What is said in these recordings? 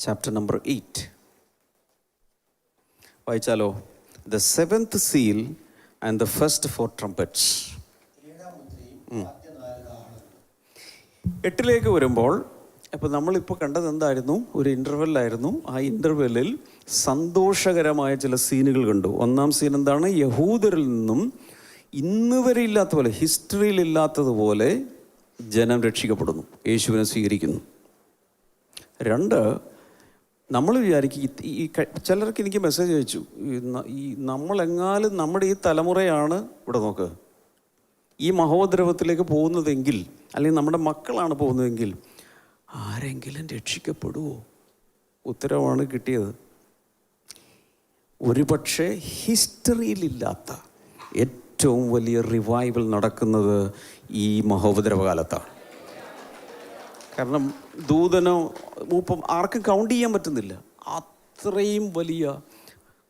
Chapter number 8 വായിച്ചാലോ? The seventh seal and the first 4 trumpets. 8 വരുമ്പോൾ അപ്പോൾ നമ്മളിപ്പോൾ കണ്ടത് എന്തായിരുന്നു? ഒരു ഇൻ്റർവെല്ലായിരുന്നു. ആ ഇൻ്റർവെല്ലിൽ സന്തോഷകരമായ ചില സീനുകൾ കണ്ടു. ഒന്നാം സീൻ എന്താണ്? യഹൂദരിൽ നിന്നും ഇന്ന് വരെ ഇല്ലാത്ത പോലെ, ഹിസ്റ്ററിയിലില്ലാത്തതുപോലെ ജനം രക്ഷിക്കപ്പെടുന്നു, യേശുവിനെ സ്വീകരിക്കുന്നു. 2, നമ്മൾ വിചാരിക്കും ഈ ചിലർക്ക് എനിക്ക് മെസ്സേജ് അയച്ചു, ഈ നമ്മളെങ്ങാലും നമ്മുടെ ഈ തലമുറയാണ് ഇവിടെ നോക്ക് ഈ മഹോദ്രവത്തിലേക്ക് പോകുന്നതെങ്കിൽ, അല്ലെങ്കിൽ നമ്മുടെ മക്കളാണ് പോകുന്നതെങ്കിൽ ആരെങ്കിലും രക്ഷിക്കപ്പെടുമോ? ഉത്തരവാണ് കിട്ടിയത്. ഒരുപക്ഷെ ഹിസ്റ്ററിയിലില്ലാത്ത ഏറ്റവും വലിയ റിവൈവൽ നടക്കുന്നത് ഈ മഹോപദ്രവകാലത്താണ്. കാരണം ദൂതനോ മൂപ്പം ആർക്കും കൗണ്ട് ചെയ്യാൻ പറ്റുന്നില്ല. അത്രയും വലിയ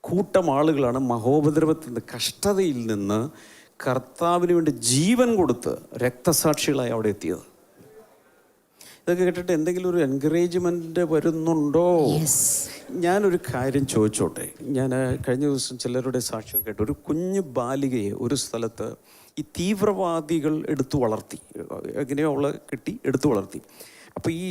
കൂട്ടം ആളുകളാണ് മഹോപദ്രവത്തിൽ നിന്ന്, കഷ്ടതയിൽ നിന്ന് കർത്താവിന് വേണ്ടി ജീവൻ കൊടുത്ത് രക്തസാക്ഷികളായി അവിടെ എത്തിയത്. ഇതൊക്കെ കേട്ടിട്ട് എന്തെങ്കിലും ഒരു എൻകറേജ്മെൻ്റ് വരുന്നുണ്ടോ? ഞാനൊരു കാര്യം ചോദിച്ചോട്ടെ. ഞാൻ കഴിഞ്ഞ ദിവസം ചിലരുടെ സാക്ഷ്യം കേട്ടു. ഒരു കുഞ്ഞു ബാലികയെ ഒരു സ്ഥലത്ത് ഈ തീവ്രവാദികൾ എടുത്തു വളർത്തി. എങ്ങനെയോ അവളെ കിട്ടി എടുത്തു വളർത്തി. അപ്പോൾ ഈ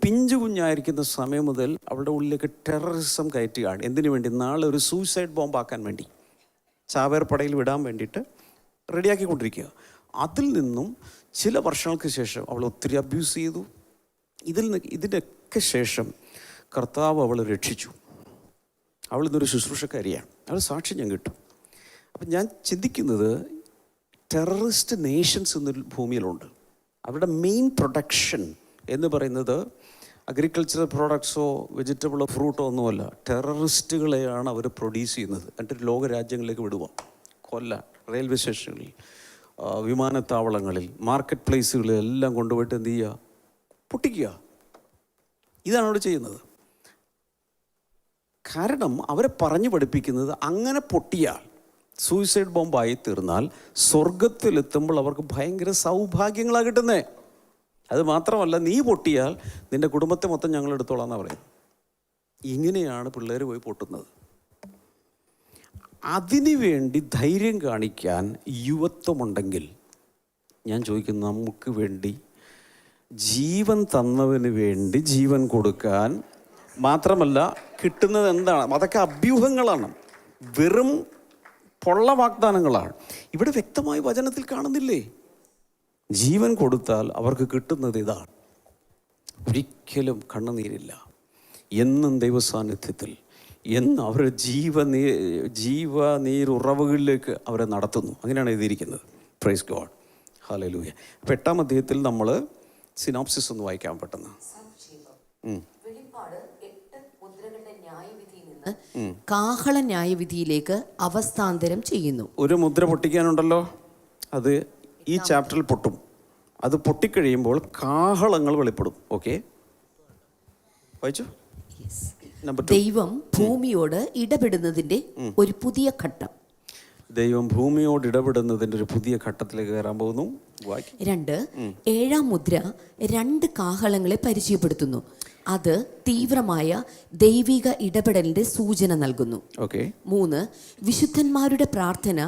പിഞ്ചു കുഞ്ഞായിരിക്കുന്ന സമയം മുതൽ അവളുടെ ഉള്ളിലേക്ക് ടെററിസം കയറ്റുകയാണ്. എന്തിനു വേണ്ടി? നാളെ ഒരു സൂയിസൈഡ് ബോംബാക്കാൻ വേണ്ടി, ചാവേർപ്പടയിൽ വിടാൻ വേണ്ടിയിട്ട് റെഡിയാക്കിക്കൊണ്ടിരിക്കുക. അതിൽ നിന്നും ചില വർഷങ്ങൾക്ക് ശേഷം അവൾ ഒത്തിരി അബ്യൂസ് ചെയ്തു. ഇതിൻ്റെയൊക്കെ ശേഷം കർത്താവ് അവളെ രക്ഷിച്ചു. അവൾ ഇന്നൊരു ശുശ്രൂഷക്കാരിയാണ്. അവൾ സാക്ഷ്യം ഞാൻ കിട്ടും. അപ്പം ഞാൻ ചിന്തിക്കുന്നത്, ടെററിസ്റ്റ് നേഷൻസ് എന്നൊരു ഭൂമിയിലുണ്ട്. അവരുടെ മെയിൻ പ്രൊഡക്ഷൻ എന്ന് പറയുന്നത് അഗ്രികൾച്ചറൽ പ്രോഡക്ട്സോ വെജിറ്റബിളോ ഫ്രൂട്ടോ ഒന്നുമല്ല. ടെററിസ്റ്റുകളെയാണ് അവർ പ്രൊഡ്യൂസ് ചെയ്യുന്നത്. എന്നിട്ട് ലോകരാജ്യങ്ങളിലേക്ക് വിടുക, കൊല്ലാൻ. റെയിൽവേ സ്റ്റേഷനുകളിൽ, വിമാനത്താവളങ്ങളിൽ, മാർക്കറ്റ് പ്ലേസുകളിൽ എല്ലാം കൊണ്ടുപോയിട്ട് എന്ത് ചെയ്യുക? പൊട്ടിക്കുക. ഇതാണ് അവിടെ ചെയ്യുന്നത്. കാരണം അവരെ പറഞ്ഞു പഠിപ്പിക്കുന്നത്, അങ്ങനെ പൊട്ടിയാൽ, സൂയിസൈഡ് ബോംബായി തീർന്നാൽ സ്വർഗത്തിലെത്തുമ്പോൾ അവർക്ക് ഭയങ്കര സൗഭാഗ്യങ്ങളാണ് കിട്ടുന്നത്. അത് മാത്രമല്ല, നീ പൊട്ടിയാൽ നിൻ്റെ കുടുംബത്തെ മൊത്തം ഞങ്ങൾ എടുത്തോളാം എന്നാണ് പറയുന്നത്. ഇങ്ങനെയാണ് പിള്ളേർ പോയി പൊട്ടുന്നത്. അതിനു വേണ്ടി ധൈര്യം കാണിക്കാൻ യുവത്വമുണ്ടെങ്കിൽ, ഞാൻ ചോദിക്കുന്നു, നമുക്ക് വേണ്ടി ജീവൻ തന്നവന് വേണ്ടി ജീവൻ കൊടുക്കാൻ മാത്രമല്ല, കിട്ടുന്നത് എന്താണ്? അതൊക്കെ അഭ്യൂഹങ്ങളാണ്, വെറും പൊള്ള വാഗ്ദാനങ്ങളാണ്. ഇവിടെ വ്യക്തമായി വചനത്തിൽ കാണുന്നില്ലേ? ജീവൻ കൊടുത്താൽ അവർക്ക് കിട്ടുന്നത് ഇതാണ്. ഒരിക്കലും കണ്ണുനീരില്ല, എന്നും ദൈവസാന്നിധ്യത്തിൽ, എന്ന് അവരുടെ ജീവനീരുറവുകളിലേക്ക് അവരെ നടത്തുന്നു. അങ്ങനെയാണ് എഴുതിയിരിക്കുന്നത്. Praise God, hallelujah. അപ്പോൾ 8-ാം അധ്യായത്തിൽ നമ്മൾ സിനോപ്സിസ് ഒന്ന് വായിക്കാൻ പെട്ടെന്ന്. കാഹള ന്യായവിധിയിലേക്ക് അവസ്ഥാന്തരം ചെയ്യുന്നു. ഒരു മുദ്ര പൊട്ടിക്കാനുണ്ടല്ലോ, അത് ഈ ചാപ്റ്ററിൽ പൊട്ടും. അത് പൊട്ടിക്കഴിയുമ്പോൾ കാഹളങ്ങൾ വെളിപ്പെടും. ഓക്കെ, വായിച്ചു. ദൈവം ഭൂമിയോട് ഇടപെടുന്നതിന്റെ ഒരു പുതിയ ഘട്ടം. ദൈവം ഭൂമിയോട് ഇടപെടുന്നതിന്റെ ഒരു പുതിയ ഘട്ടത്തിലേക്ക് കയറാൻ പോകുന്നു. 2, 7-ാം മുദ്ര 2 കാഹളങ്ങളെ പരിചയപ്പെടുത്തുന്നു. അത് തീവ്രമായ ദൈവിക ഇടപെടലിന്റെ സൂചന നൽകുന്നു. 3, വിശുദ്ധന്മാരുടെ പ്രാർത്ഥന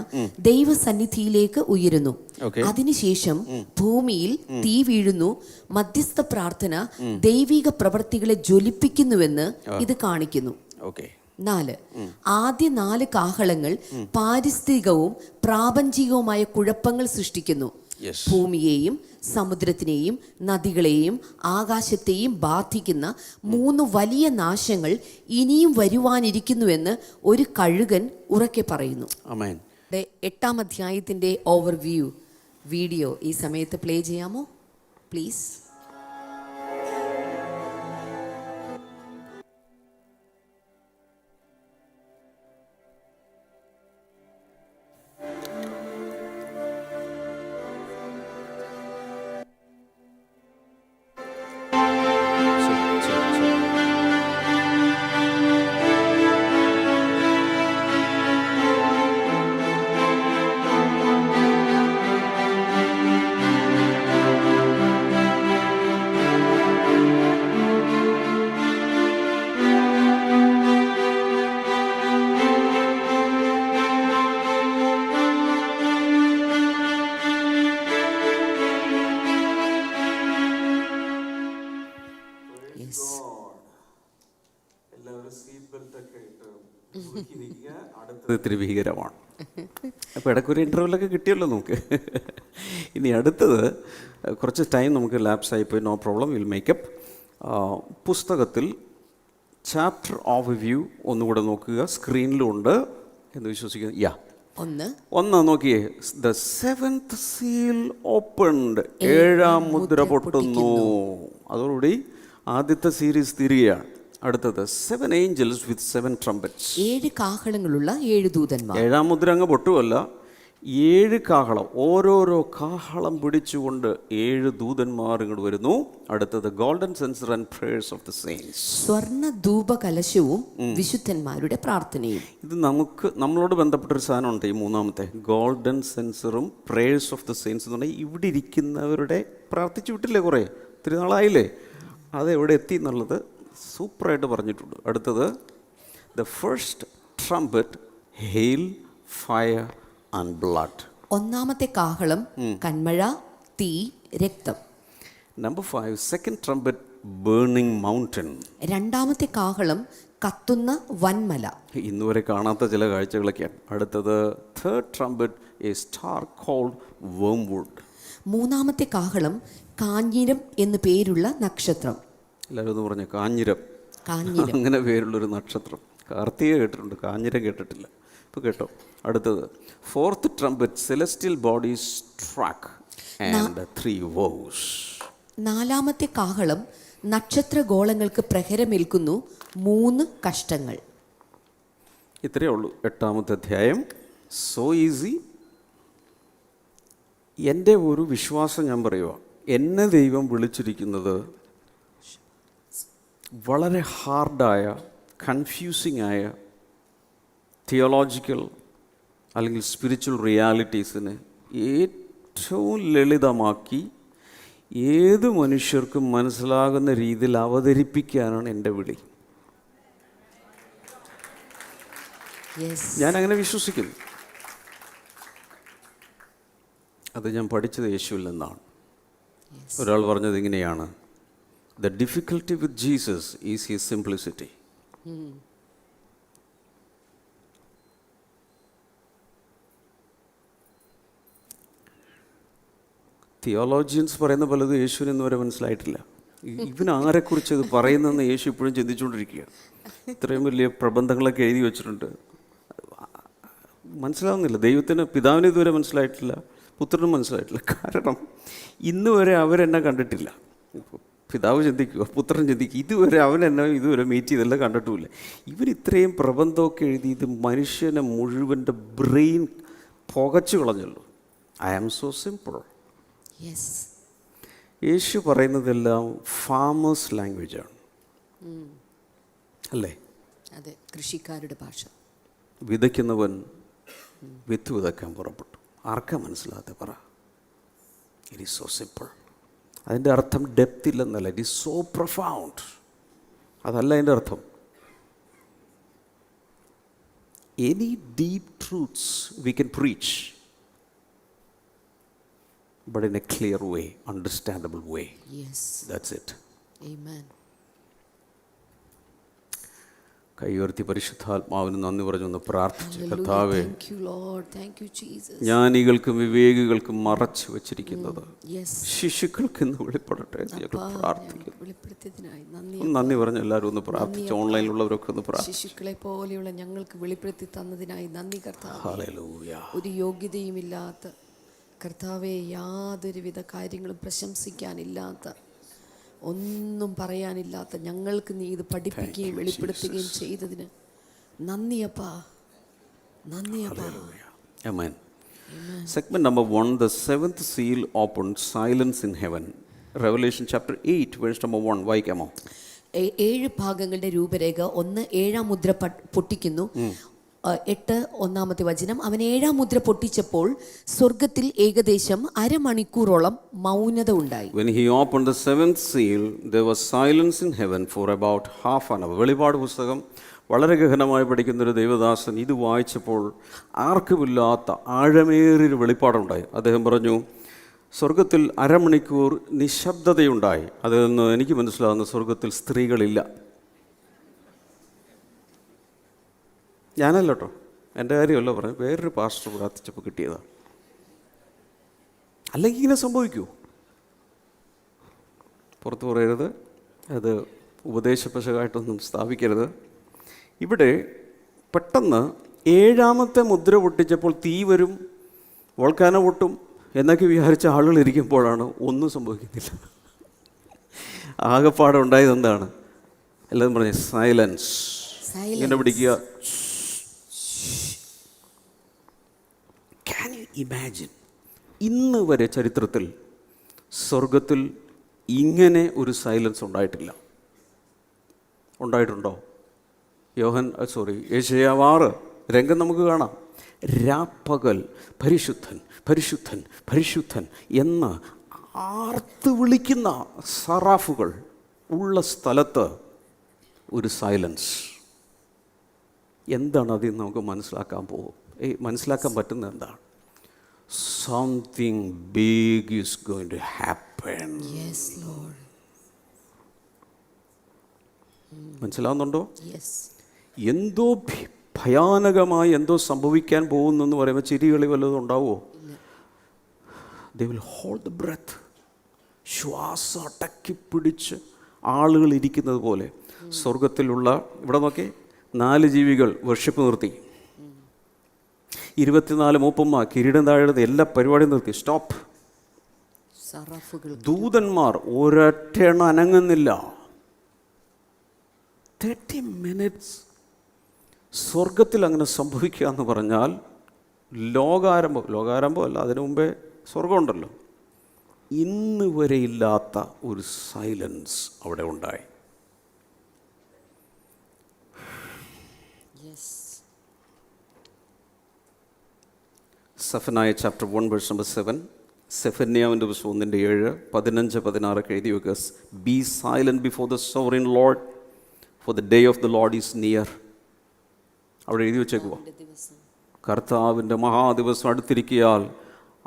ദൈവസന്നിധിയിലേക്ക് ഉയരുന്നു. അതിനുശേഷം ഭൂമിയിൽ തീ വീഴുന്നു. മധ്യസ്ഥ പ്രാർത്ഥന ദൈവിക പ്രവർത്തികളെ ജ്വലിപ്പിക്കുന്നുവെന്ന് ഇത് കാണിക്കുന്നു. 4, ആദ്യ 4 കാഹളങ്ങൾ പാരിസ്ഥിതികവും പ്രാപഞ്ചികവുമായ കുഴപ്പങ്ങൾ സൃഷ്ടിക്കുന്നു. ഭൂമിയെയും സമുദ്രത്തിനെയും നദികളെയും ആകാശത്തെയും ബാധിക്കുന്ന 3 വലിയ നാശങ്ങൾ ഇനിയും വരുവാനിരിക്കുന്നുവെന്ന് ഒരു കഴുകൻ ഉറക്കെ പറയുന്നു. 8-ാം അധ്യായത്തിന്റെ ഓവർവ്യൂ വീഡിയോ ഈ സമയത്ത് പ്ലേ ചെയ്യാമോ പ്ലീസ്? യെസ്. എല്ലാവരും സീറ്റ് ബെൽറ്റ് ഒക്കെ ഇട്ട് അടുത്തത് ഇത്തിരി ഭീകരമാണ്. അപ്പോൾ ഇടയ്ക്കൊരു ഇൻ്റർവ്യൂലൊക്കെ കിട്ടിയല്ലോ നമുക്ക്. ഇനി അടുത്തത് കുറച്ച് ടൈം നമുക്ക് ലാപ്സ് ആയിപ്പോയി, നോ പ്രോബ്ലം, വിൽ മേക്കപ്പ്. പുസ്തകത്തിൽ ചാപ്റ്റർ ഓഫ് വ്യൂ ഒന്നുകൂടെ നോക്കുക, സ്ക്രീനിലും ഉണ്ട് എന്ന് വിശ്വസിക്കുന്നു. ഒന്ന് നോക്കിയേ, ദ സെവൻത് സീൽ ഓപ്പൺഡ്, ഏഴാം മുദ്ര പൊട്ടുന്നു. അതോടുകൂടി ആദ്യത്തെ സീരീസ് തീരുകയാണ്. അടുത്തത് 7 angels with 7 trumpets. 7 കാഹളങ്ങളുള്ള 7 ദൂതന്മാർ. ഏഴാം മുദ്ര അങ്ങ് പൊട്ടുമല്ല, 7 കാഹളം, ഓരോരോ കാഹളം പിടിച്ചുകൊണ്ട് 7 ദൂതന്മാർ ഇങ്ങോട്ട് വരുന്നു. അടുത്തത് golden censer and prayers of the saints. സ്വർണ്ണ ധൂപ കലശവും വിശുദ്ധന്മാരുടെ പ്രാർത്ഥനയും. ഇത് നമ്മളോട് ബന്ധപ്പെട്ടൊരു സാധനമുണ്ട്, ഈ മൂന്നാമത്തെ ഗോൾഡൻ സെൻസറും പ്രേയേഴ്സ് ഓഫ് ദി സെയിൻസ് എന്ന് പറഞ്ഞാൽ ഇവിടെ ഇരിക്കുന്നവരുടെ പ്രാർത്ഥിച്ചു വിട്ടില്ലേ, കുറേ ഒത്തിരി നാളായില്ലേ, അത് എവിടെ എത്തി എന്നുള്ളത് സൂപ്പറായിട്ട് പറഞ്ഞിട്ടുണ്ട്. അടുത്തത് the first trumpet, hail, fire and blood. ഒന്നാമത്തെ കാഹളം കന്മഴ, തീ, രക്തം. Number 5, second trumpet, burning mountain. രണ്ടാമത്തെ കാഹളം കത്തുന്ന വൻമല. ഇന്നുവരെ കാണാത്ത ചില കാഴ്ചകളൊക്കെയാണ്. അടുത്തത് third trumpet, a star called wormwood. മൂന്നാമത്തെ കാഹളം കാഞ്ഞിരം എന്ന് പേരുള്ള നക്ഷത്രം. എല്ലാവരും ഒന്ന് പറഞ്ഞു കാഞ്ഞിരം. അങ്ങനെ പേരുള്ളൊരു നക്ഷത്രം. കാർത്തിക കേട്ടിട്ടുണ്ട്, കാഞ്ഞിരം കേട്ടിട്ടില്ല. ഇപ്പോൾ കേട്ടോ. അടുത്തത് fourth trumpet, celestial bodies സ്ട്രക്ക് and 3 woes. നാലാമത്തെ കാഹളം നക്ഷത്രഗോളങ്ങൾക്ക് പ്രഹരമേൽക്കുന്നു, 3 കഷ്ടങ്ങൾ. ഇത്രയേ ഉള്ളൂ 8ാമത്തെ അധ്യായം. So easy. എൻ്റെ ഒരു വിശ്വാസം ഞാൻ പറയുക, എന്നെ ദൈവം വിളിച്ചിരിക്കുന്നത് വളരെ ഹാർഡായ, കൺഫ്യൂസിങ് ആയ തിയോളജിക്കൽ അല്ലെങ്കിൽ സ്പിരിച്വൽ റിയാലിറ്റീസിനെ ഏറ്റവും ലളിതമാക്കി ഏത് മനുഷ്യർക്കും മനസ്സിലാകുന്ന രീതിയിൽ അവതരിപ്പിക്കാനാണ് എൻ്റെ വിളി. ഞാനങ്ങനെ വിശ്വസിക്കുന്നു. അത് ഞാൻ പഠിച്ചത് യേശുവിൽ നിന്നാണ്. ഒരാൾ പറഞ്ഞത് ഇങ്ങനെയാണ്, the difficulty with Jesus is his simplicity. Theologians പറയുന്ന പലതും യേശുവിന് ഇന്നുവരെ മനസ്സിലായിട്ടില്ല. ഇവൻ ആരെക്കുറിച്ച് ഇത് പറയുന്നതെന്ന് യേശു ഇപ്പോഴും ചിന്തിച്ചുകൊണ്ടിരിക്കുകയാണ്. ഇത്രയും വലിയ പ്രബന്ധങ്ങളൊക്കെ എഴുതി വെച്ചിട്ടുണ്ട്, മനസ്സിലാവുന്നില്ല. ദൈവത്തിന്, പിതാവിന് ഇതുവരെ മനസ്സിലായിട്ടില്ല, പുത്രനും മനസ്സിലായിട്ടില്ല. കാരണം ഇന്നുവരെ അവരെന്നെ കണ്ടിട്ടില്ല. പിതാവ് ചിന്തിക്കുക, പുത്രൻ ചിന്തിക്കുക, ഇതുവരെ അവനെന്നെ ഇതുവരെ മീറ്റ് ചെയ്തല്ല, കണ്ടിട്ടുമില്ല. ഇവരിത്രയും പ്രബന്ധമൊക്കെ എഴുതി ഇത് മനുഷ്യനെ മുഴുവൻ്റെ ബ്രെയിൻ പുകച്ചു കളഞ്ഞല്ലോ. I am so simple. Yeshu പറയുന്നതെല്ലാം ഫാമേഴ്സ് ലാംഗ്വേജാണ്, അല്ലേ? അതെ, കൃഷിക്കാരുടെ ഭാഷ. വിതയ്ക്കുന്നവൻ വിത്ത് വിതയ്ക്കാൻ പുറപ്പെട്ടു. ആർക്കാ മനസ്സിലാകാതെ പറ? It is so simple. അതിൻ്റെ അർത്ഥം ഡെപ്ത് ഇല്ലെന്നല്ല, ഇറ്റ് ഈസ് സോ പ്രൊഫൗണ്ട്. അതല്ല അതിൻ്റെ അർത്ഥം. Any deep truths we can preach, but in a clear way, understandable way. Yes. That's it. Amen. കൈ ഉയർത്തി പരിശുദ്ധാത്മാവിന് നന്ദി പറഞ്ഞൊന്ന് പ്രാർത്ഥിച്ചു. കർത്താവേ, ജ്ഞാനികൾക്കും വിവേകികൾക്കും മറച്ചു വെച്ചിരിക്കുന്നത് ശിശുക്കൾക്ക് ഇന്ന് വെളിപ്പെടട്ടെ ഞങ്ങൾ പ്രാർത്ഥിക്കുന്നു. നന്ദി പറഞ്ഞ എല്ലാവരും ഒന്ന് പ്രാർത്ഥിച്ചു. ഓൺലൈനിലുള്ളവരൊക്കെ ഒന്ന് പ്രാർത്ഥിച്ചു. ശിശുക്കളെ പോലെയുള്ള ഞങ്ങൾക്ക് വെളിപ്പെടുത്തി തന്നതിനായി നന്ദി കർത്താവേ. ഹല്ലേലൂയ. ഒരു യോഗ്യതയുമില്ലാത്ത കർത്താവെ, യാതൊരുവിധ കാര്യങ്ങളും പ്രശംസിക്കാനില്ലാത്ത, ഒന്നും പറയാനില്ലാത്ത ഞങ്ങൾക്ക് നീ ഇത് പഠിപ്പിക്കുകയും വെളിപ്പെടുത്തുകയും ചെയ്തതിന് നന്ദിയപ്പാ, നന്ദിയപ്പാ. ആമേൻ. Segment number 1, the seventh seal opened, silence in heaven. Revelation chapter 8 verse number 1. വായിക്കാമോ? 7 ഭാഗങ്ങളുടെ രൂപരേഖ. 1, 7ാം മുദ്ര പൊട്ടിക്കുന്നു. 8 ഒന്നാമത്തെ വചനം. അവൻ 7ാം മുദ്ര പൊട്ടിച്ചപ്പോൾ സ്വർഗത്തിൽ ഏകദേശം അരമണിക്കൂറോളം മൗനത ഉണ്ടായി. When he opened the seventh seal, there was silence in heaven for about half an hour. വെളിപാട് പുസ്തകം വളരെ ഗഹനമായി പഠിക്കുന്നൊരു ദൈവദാസൻ ഇത് വായിച്ചപ്പോൾ ആർക്കുമില്ലാത്ത ആഴമേറിയൊരു വെളിപ്പാടുണ്ടായി. അദ്ദേഹം പറഞ്ഞു, സ്വർഗത്തിൽ അരമണിക്കൂർ നിശബ്ദതയുണ്ടായി. അതിൽ നിന്ന് എനിക്ക് മനസ്സിലാകുന്ന സ്വർഗത്തിൽ സ്ത്രീകളില്ല. ഞാനല്ല കേട്ടോ, എൻ്റെ കാര്യമല്ല പറഞ്ഞു, വേറൊരു പാസ്റ്റർ പ്രാർത്ഥിച്ചപ്പോൾ കിട്ടിയതാണ്. അല്ലെങ്കിൽ ഇങ്ങനെ സംഭവിക്കൂ, പുറത്തു പറയരുത്, അത് ഉപദേശപശകായിട്ടൊന്നും സ്ഥാപിക്കരുത്. ഇവിടെ പെട്ടെന്ന് 7ാമത്തെ മുദ്ര പൊട്ടിച്ചപ്പോൾ തീ വരും, വോൾക്കാനോ പൊട്ടും എന്നൊക്കെ വിചാരിച്ച ആളുകൾ ഇരിക്കുമ്പോഴാണ് ഒന്നും സംഭവിക്കുന്നില്ല. ആകെപ്പാടെ ഉണ്ടായത് എന്താണ്? എല്ലാവരും പറഞ്ഞ സൈലൻസ്. ഇങ്ങനെ പിടിക്കുക. Can you imagine? ഇന്ന് വരെ ചരിത്രത്തിൽ സ്വർഗത്തിൽ ഇങ്ങനെ ഒരു സൈലൻസ് ഉണ്ടായിട്ടില്ല. ഉണ്ടായിട്ടുണ്ടോ? യെശയ്യാവ് 6 രംഗം നമുക്ക് കാണാം. രാപ്പകൽ പരിശുദ്ധൻ പരിശുദ്ധൻ പരിശുദ്ധൻ എന്ന് ആർത്ത് വിളിക്കുന്ന സറാഫുകൾ ഉള്ള സ്ഥലത്ത് ഒരു സൈലൻസ്. എന്താണ് അതിൽ നമുക്ക് മനസ്സിലാക്കാൻ പറ്റുന്നത് എന്താണ്? Something big is going to happen. Yes, Lord. മനസ്സിലാവുന്നുണ്ടോ? Yes. എന്തോ ഭയാനകമായി എന്തോ സംഭവിക്കാൻ പോകുന്നെന്ന് പറയുമ്പോൾ ചിരികളി വല്ലതും ഉണ്ടാവുമോ? They will hold the breath. ശ്വാസം അടക്കി പിടിച്ച് ആളുകൾ ഇരിക്കുന്നത് പോലെ സ്വർഗത്തിലുള്ള, ഇവിടെ നോക്കി, 4 ജീവികൾ വർഷിപ്പ് നിർത്തി, 24 മൂപ്പന്മാർ കിരീടം താഴെടുത്ത് എല്ലാ പരിപാടിയും നിർത്തി, സ്റ്റോപ്പ്. ദൂതന്മാർ ഒരൊറ്റെണ്ണം അനങ്ങുന്നില്ല. 30 minutes സ്വർഗത്തിൽ അങ്ങനെ സംഭവിക്കുക എന്ന് പറഞ്ഞാൽ ലോകാരംഭം അല്ല, അതിനു മുമ്പേ സ്വർഗമുണ്ടല്ലോ. ഇന്ന് വരെ ഇല്ലാത്ത ഒരു സൈലൻസ് അവിടെ ഉണ്ടായി. സെഫന്യാവ് ചാപ്റ്റർ 1 വേഴ്സ് നമ്പർ 7. സെഫന്യാവിൻ്റെ പുസ്തകം 1:7, 15, 16 എഴുതി വെക്കുക. B silent before the sovereign Lord, for the day of the Lord is near. അവിടെ എഴുതി വെച്ചേക്കുക, കർത്താവിൻ്റെ മഹാദിവസം അടുത്തിരിക്കയാൽ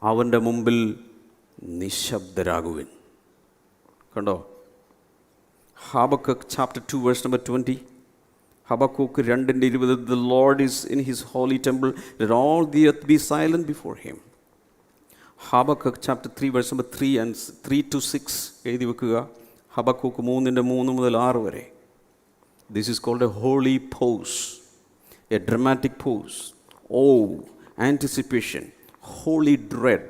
അവൻ്റെ മുമ്പിൽ നിശബ്ദരാകുവിൻ. കണ്ടോ? Habakkuk chapter 2 verse number 20. Habakkuk 2:20. The Lord is in his holy temple, let all the earth be silent before him. Habakkuk chapter 3 verse number 3 to 6 എഴുതി വെക്കുക. ഹബക്കൂക്ക് 3 മുതൽ 6 വരെ. This is called a holy pause, a dramatic pause. Oh, anticipation, holy dread,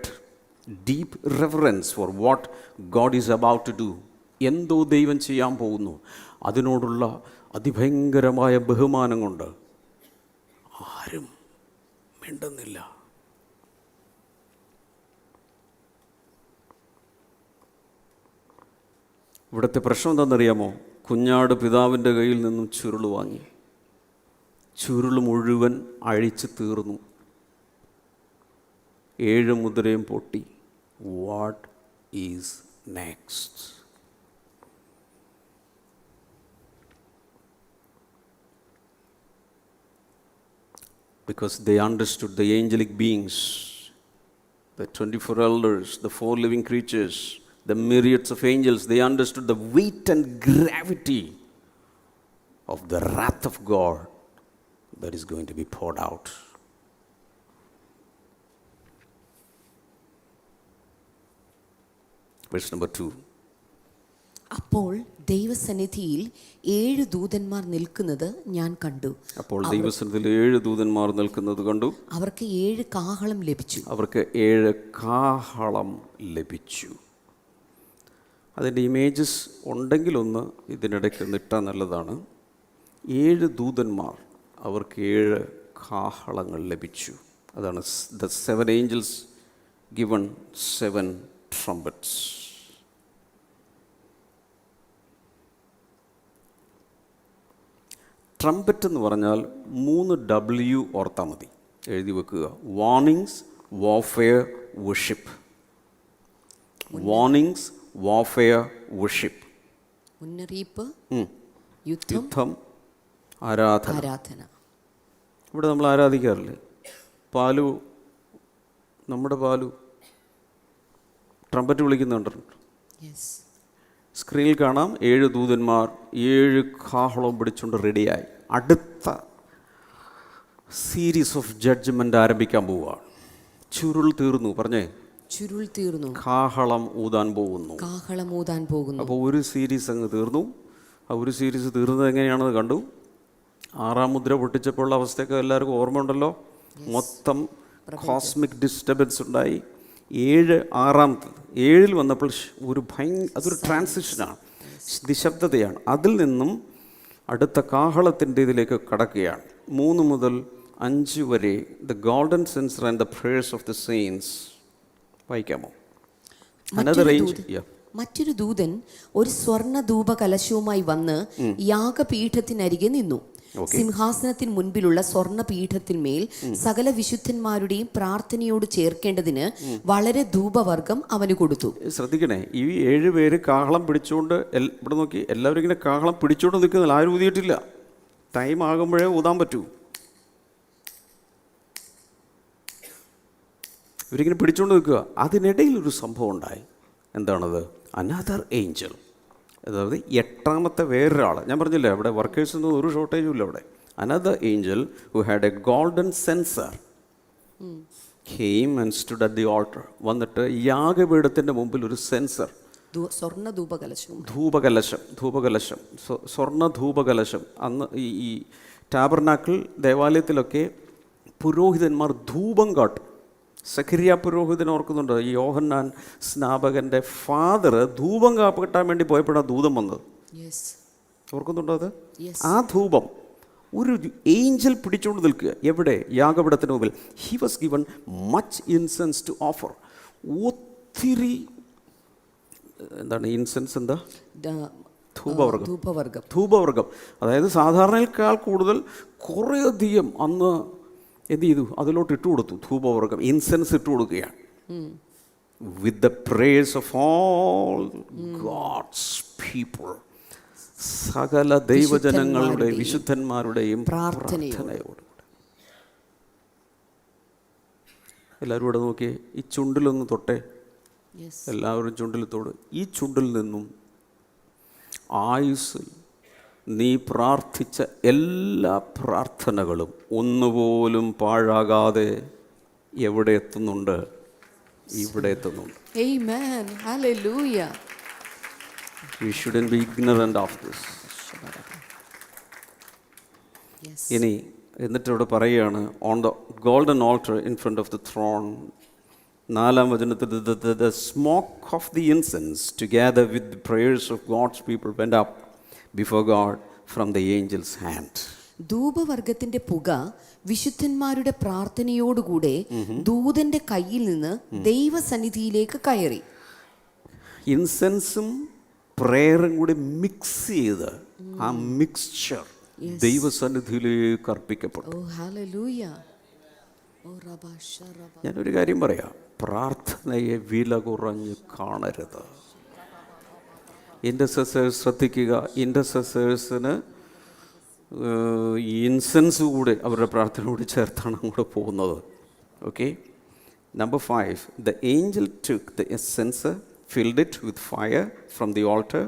deep reverence for what God is about to do. എന്തോ ദൈവം ചെയ്യാൻ പോകുന്നു, അതിനോടുള്ള അതിഭയങ്കരമായ ബഹുമാനം കൊണ്ട് ആരും മിണ്ടുന്നില്ല. ഇവിടുത്തെ പ്രശ്നം എന്താണെന്നറിയാമോ? കുഞ്ഞാട് പിതാവിൻ്റെ കയ്യിൽ നിന്നും ചുരുൾ വാങ്ങി, ചുരുൾ മുഴുവൻ അഴിച്ചു തീർന്നു, 7 മുദ്രയും പൊട്ടി. What is next? Because they understood, the angelic beings, the 24 elders, the 4 living creatures, the myriads of angels, they understood the weight and gravity of the wrath of God that is going to be poured out. Verse number 2. അപ്പോൾ ദൈവസന്നിധിയിൽ 7 ദൂതന്മാർ നിൽക്കുന്നത് ഞാൻ കണ്ടു. അപ്പോൾ ദൈവസന്നിധിയിൽ 7 ദൂതന്മാർ നിൽക്കുന്നത് കണ്ടു. അവർക്ക് 7 കാഹളം ലഭിച്ചു. അവർക്ക് 7 കാഹളം ലഭിച്ചു. അതിൻ്റെ ഇമേജസ് ഉണ്ടെങ്കിലൊന്ന് ഇതിനിടയ്ക്ക് നിട്ടാൽ നല്ലതാണ്. 7 ദൂതന്മാർ, അവർക്ക് 7 കാഹളങ്ങൾ ലഭിച്ചു. അതാണ് the 7 angels given 7 trumpets. Trumpet എന്ന് പറഞ്ഞാൽ 3 W ഓർത്താൽ മതി, എഴുതി വെക്കുക. Warnings, warfare, worship. Warnings, warfare, worship. മുന്നറിയിപ്പ്, യുദ്ധം, ആരാധന. ഇവിടെ നമ്മൾ ആരാധിക്കാറില്ലേ? പാലു, നമ്മുടെ പാലു ട്രംപറ്റ് വിളിക്കുന്നുണ്ട്. Yes. സ്ക്രീനിൽ കാണാം 7 ദൂതന്മാർ 7 കാഹളവും പിടിച്ചുകൊണ്ട് റെഡിയായി. അടുത്ത സീരീസ് ഓഫ് ജഡ്ജ്മെൻ്റ് ആരംഭിക്കാൻ പോവുകയാണ്. ചുരുൾ തീർന്നു, പറഞ്ഞേ, ചുരുൾ തീർന്നു, കാഹളം ഊതാൻ പോകുന്നു. കാഹളം ഊതാൻ പോകുന്നു. അപ്പോൾ ഒരു സീരീസ് അങ്ങ് തീർന്നു. ആ ഒരു സീരീസ് തീർന്നത് എങ്ങനെയാണെന്ന് കണ്ടു. 6-ാം മുദ്ര പൊട്ടിച്ചപ്പോൾ ഉള്ള അവസ്ഥയൊക്കെ എല്ലാവർക്കും ഓർമ്മയുണ്ടല്ലോ. മൊത്തം കോസ്മിക് ഡിസ്റ്റർബൻസ് ഉണ്ടായി. 7 വന്നപ്പോൾ അതൊരു ട്രാൻസിഷനാണ്, നിശബ്ദതയാണ്. അതിൽ നിന്നും അടുത്ത കാഹളത്തിൻ്റെ ഇതിലേക്ക് കടക്കുകയാണ്. 3 മുതൽ 5 വരെ the golden censer and the prayers of the saints. വായിക്കാമോ? മറ്റൊരു ദൂതൻ ഒരു സ്വർണ്ണ ധൂപകലശവുമായി വന്ന് യാഗപീഠത്തിനരികെ നിന്നു. സിംഹാസനത്തിന് മുൻപിലുള്ള സ്വർണ്ണ പീഠത്തിന്മേൽ സകല വിശുദ്ധന്മാരുടെയും പ്രാർത്ഥനയോട് ചേർക്കേണ്ടതിന് വളരെ ധൂപവർഗം അവന് കൊടുത്തു. ശ്രദ്ധിക്കണേ, ഈ 7 പേര് കാഹളം പിടിച്ചുകൊണ്ട് ഇവിടെ നോക്കി, എല്ലാവരും ഇങ്ങനെ കാഹളം പിടിച്ചുകൊണ്ട് നിൽക്കുന്നില്ല. ആരും ഊതിയിട്ടില്ല. ടൈം ആകുമ്പോഴേ ഊതാൻ പറ്റൂ. ഇവരിങ്ങനെ പിടിച്ചുകൊണ്ട് നിൽക്കുക. അതിനിടയിൽ ഒരു സംഭവം ഉണ്ടായി. എന്താണത്? അനദർ ഏഞ്ചൽ, അതായത് 8ാമത്തെ വേറൊരാൾ. ഞാൻ പറഞ്ഞില്ലേ, അവിടെ വർക്കേഴ്സൊന്നും ഒരു ഷോർട്ടേജും ഇല്ല അവിടെ. Another Angel who had A golden sensor came and stood at the altar. വന്നിട്ട് യാഗപീഠത്തിൻ്റെ മുമ്പിൽ ഒരു സെൻസർ, സ്വർണ്ണ ധൂപകലശം, സ്വർണ്ണ ധൂപകലശം. അന്ന് ഈ ടാബർനാക്കിൾ ദേവാലയത്തിലൊക്കെ പുരോഹിതന്മാർ ധൂപം കാട്ടും. സഖരിയ പുരോഹിതൻ ഓർക്കുന്നുണ്ട്, ഈ യോഹന്നാൻ സ്നാപകൻ്റെ ഫാദർ ധൂപം കാട്ടാൻ വേണ്ടി പോയപ്പോഴാണ് ദൂതം വന്നത്. ഓർക്കുന്നുണ്ടോ അത്? ആ ധൂപം ഒരു ഏഞ്ചൽ പിടിച്ചുകൊണ്ട് നിൽക്കുക. എവിടെ? യാഗപീഠത്തിന് മുമ്പിൽ. He was given much incense to offer. ഒത്തിരി, എന്താണ് ഇൻസെൻസ്? എന്താ? ധൂപവർഗം. അതായത് സാധാരണക്കാൾ കൂടുതൽ കുറേയധികം അന്ന് എന്ത് ചെയ്തു? അതിലോട്ട് ഇട്ട് കൊടുത്തു. ധൂപവർഗം, ഇൻസെൻസ് ഇട്ട് കൊടുക്കുകയാണ്. With the prayers of all God's people, സകല ദൈവജനങ്ങളുടെ വിശുദ്ധന്മാരുടെയും പ്രാർത്ഥനയോട്. എല്ലാവരും ഇവിടെ നോക്കിയേ, ഈ ചുണ്ടിലൊന്ന് തൊട്ടേ, എല്ലാവരും ചുണ്ടിൽ തൊട്. ഈ ചുണ്ടിൽ നിന്നും ആയുസ്സിൽ നീ പ്രാർത്ഥിച്ച എല്ലാ പ്രാർത്ഥനകളും ഒന്നുപോലും പാഴാകാതെ എവിടെ എത്തുന്നുണ്ട്? ഇവിടെ എത്തുന്നുണ്ട്. Amen. Hallelujah. We shouldn't be ignorant of this. ഇനി എന്നിട്ട് ഇവിടെ പറയുകയാണ്, on the golden altar in front of the throne. 4-ാം വചനത്തിൽ the smoke of the incense together with the prayers of God's people went up before God from the angel's hand. ധൂപവർഗത്തിന്റെ പുക വിശുദ്ധന്മാരുടെ പ്രാർത്ഥനയോടുകൂടെ ദൂതന്റെ കയ്യിൽ നിന്ന് ദൈവസന്നിധിയിലേക്ക് കയറി. ഇൻസെൻസും പ്രേയറും കൂടി മിക്സ് ചെയ്ത് ആ മിക്സ്ചർ ദൈവസന്നിധിയിലേക്ക് അർപ്പിക്കപ്പെട്ടു. ഞാനൊരു കാര്യം പറയാം, പ്രാർത്ഥനയെ വില കുറഞ്ഞ് കാണരുത്. ഇൻ്റർസെസേഴ്സ് ശ്രദ്ധിക്കുക. ഇൻ്റർസെസേഴ്സിന് ഇൻസെൻസ് കൂടെ അവരുടെ പ്രാർത്ഥന കൂടി ചേർത്താണ് അങ്ങോട്ട് പോകുന്നത്. Okay. Number 5, the angel took the censer, filled it with fire from the altar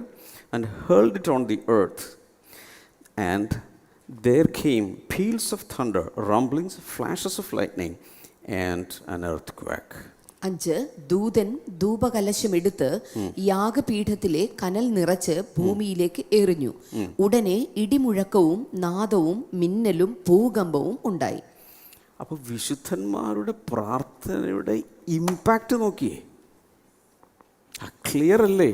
and hurled it on the earth. And there came peals of thunder, rumblings, flashes of lightning and an earthquake. 5, ദൂതൻ ധൂപകലശമെടുത്ത് യാഗപീഠത്തിലെ കനൽ നിറച്ച് ഭൂമിയിലേക്ക് എറിഞ്ഞു. ഉടനെ ഇടിമുഴക്കവും നാദവും മിന്നലും ഭൂകമ്പവും ഉണ്ടായി. അപ്പോൾ വിശുദ്ധന്മാരുടെ പ്രാർത്ഥനയുടെ ഇമ്പാക്റ്റ് നോക്കിയേ, ക്ലിയർ അല്ലേ?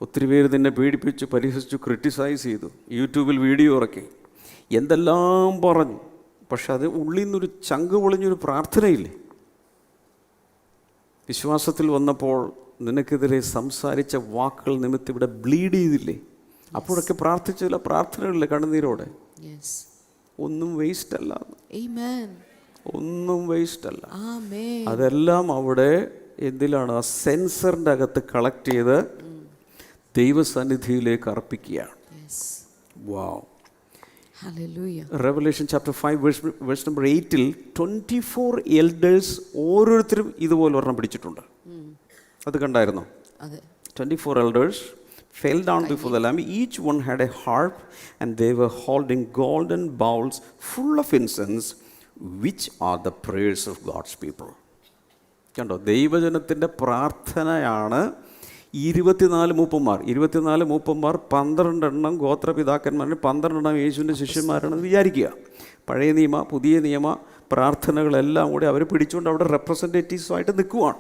ഒത്തിരി പേര് തന്നെ പീഡിപ്പിച്ചു, പരിഹസിച്ചു, ക്രിട്ടിസൈസ് ചെയ്തു, യൂട്യൂബിൽ വീഡിയോ ഇറക്കി, എന്തെല്ലാം പറഞ്ഞു. പക്ഷെ അത് ഉള്ളിൽ നിന്നൊരു ചങ്ക് പൊളിഞ്ഞൊരു പ്രാർത്ഥനയില്ലേ? വിശ്വാസത്തിൽ വന്നപ്പോൾ നിനക്കെതിരെ സംസാരിച്ച വാക്കുകൾ നിമിത്തം ഇവിടെ ബ്ലീഡ് ചെയ്തില്ലേ? അപ്പോഴൊക്കെ പ്രാർത്ഥിച്ചില്ല, പ്രാർത്ഥനകളില്ലേ കണ്ണുനീരോടെ? ഒന്നും വേസ്റ്റ് അല്ല, ഒന്നും വേസ്റ്റ് അല്ല. അതെല്ലാം അവിടെ എന്തിലാണ്? ആ സെൻസറിൻ്റെ അകത്ത് കളക്ട് ചെയ്ത് ദൈവസന്നിധിയിലേക്ക് അർപ്പിക്കുകയാണ്. വാവ്. Revelation chapter 5 verse number 8-ൽ 24 elders ഓരോരുത്തരും ഇതുപോലെ ഒരെണ്ണം പിടിച്ചിട്ടുണ്ട്. അത് കണ്ടായിരുന്നോ? അതെ. 24 elders fell down before the Lamb. Each one had a harp, and they were holding golden bowls full of incense, which are the prayers of God's people. കണ്ടോ, ദൈവജനത്തിൻ്റെ പ്രാർത്ഥനയാണ് 24 മൂപ്പന്മാർ. 12 ഗോത്രപിതാക്കന്മാരും 12 യേശുവിൻ്റെ ശിഷ്യന്മാരാണെന്ന് വിചാരിക്കുക. പഴയ നിയമ പുതിയ നിയമ പ്രാർത്ഥനകളെല്ലാം കൂടി അവർ പിടിച്ചുകൊണ്ട് അവിടെ റെപ്രസെൻറ്റേറ്റീവ്സായിട്ട് നിൽക്കുവാണ്.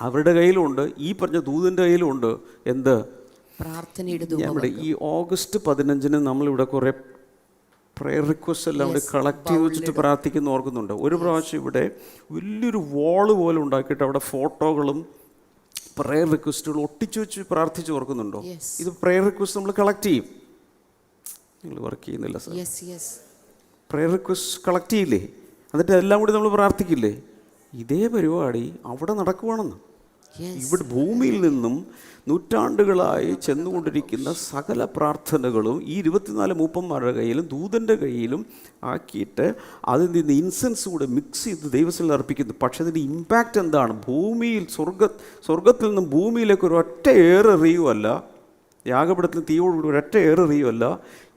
അവരുടെ കയ്യിലുണ്ട്, ഈ പറഞ്ഞ ദൂതൻ്റെ കയ്യിലുണ്ട് എന്ത്? പ്രാർത്ഥനയുടെ. നമ്മുടെ ഈ ഓഗസ്റ്റ് 15 നമ്മളിവിടെ കുറേ പ്രെയർ റിക്വസ്റ്റ് എല്ലാം കൂടി കളക്ട് ചെയ്ത് വെച്ചിട്ട് പ്രാർത്ഥിക്കുന്ന ഓർക്കുന്നുണ്ട്. ഒരു പ്രാവശ്യം ഇവിടെ വലിയൊരു വാള് പോലെ ഉണ്ടാക്കിയിട്ട് അവിടെ ഫോട്ടോകളും പ്രെയർ റിക്വസ്റ്റുകളും ഒട്ടിച്ചു വെച്ച് പ്രാർത്ഥിച്ച് ഓർക്കുന്നുണ്ടോ? ഇത് പ്രെയർ റിക്വസ്റ്റ് നമ്മൾ കളക്ട് ചെയ്യും. നിങ്ങൾ വർക്ക് ചെയ്യുന്നില്ല സാർ? പ്രെയർ റിക്വസ്റ്റ് കളക്ട് ചെയ്യില്ലേ? എന്നിട്ട് എല്ലാം കൂടി നമ്മൾ പ്രാർത്ഥിക്കില്ലേ? ഇതേ പരിപാടി അവിടെ നടക്കുവാണെന്ന്. ഇവിടെ ഭൂമിയിൽ നിന്നും നൂറ്റാണ്ടുകളായി ചെന്നുകൊണ്ടിരിക്കുന്ന സകല പ്രാർത്ഥനകളും ഈ 24 മൂപ്പന്മാരുടെ കയ്യിലും ദൂതൻ്റെ കയ്യിലും ആക്കിയിട്ട് അതിൽ നിന്ന് ഇൻസെൻസ് കൂടെ മിക്സ് ചെയ്ത് ദൈവത്തിൽ അർപ്പിക്കുന്നു. പക്ഷേ അതിൻ്റെ ഇമ്പാക്റ്റ് എന്താണ്? ഭൂമിയിൽ സ്വർഗത്തിൽ നിന്നും ഭൂമിയിലേക്ക് ഒരു ഒറ്റ ഏറെറിയുമല്ല, യാഗപീഠത്തിൽ തീയോടുകൂടി ഒരൊറ്റ ഏറെറിയുമല്ല.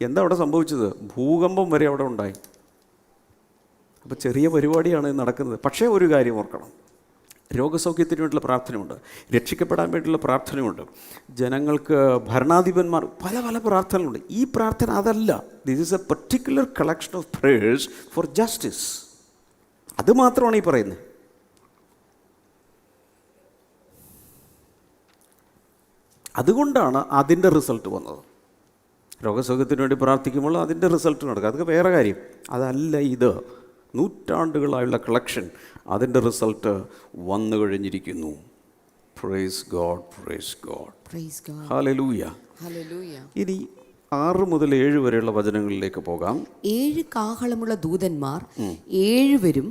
എന്താ അവിടെ സംഭവിച്ചത്? ഭൂകമ്പം വരെ അവിടെ ഉണ്ടായി. അപ്പോൾ ചെറിയ പരിപാടിയാണ് നടക്കുന്നത്. പക്ഷേ ഒരു കാര്യം ഓർക്കണം, രോഗസൗഖ്യത്തിന് വേണ്ടിയുള്ള പ്രാർത്ഥനയുണ്ട്, രക്ഷിക്കപ്പെടാൻ വേണ്ടിയുള്ള പ്രാർത്ഥനയുണ്ട്, ജനങ്ങൾക്ക് ഭരണാധിപന്മാർ പല പല പ്രാർത്ഥനകളുണ്ട്. ഈ പ്രാർത്ഥന അതല്ല. This is A particular collection of prayers four justice. അത് മാത്രമാണ് ഈ പറയുന്നത്. അതുകൊണ്ടാണ് അതിൻ്റെ റിസൾട്ട് വന്നത്. രോഗസൗഖ്യത്തിന് വേണ്ടി പ്രാർത്ഥിക്കുമ്പോൾ അതിൻ്റെ റിസൾട്ട് നടക്കുക, അതൊക്കെ വേറെ കാര്യം. അതല്ല ഇത്. നൂറ്റാണ്ടുകളായുള്ള കളക്ഷൻ, അതിൻ്റെ റിസൾട്ട് വന്നു കഴിഞ്ഞിരിക്കുന്നു. Praise God, praise God, hallelujah. ഇനി 6 മുതൽ 7 വരെയുള്ള വചനങ്ങളിലേക്ക് പോകാം. 7 കാഹളമുള്ള ദൂതന്മാർ 7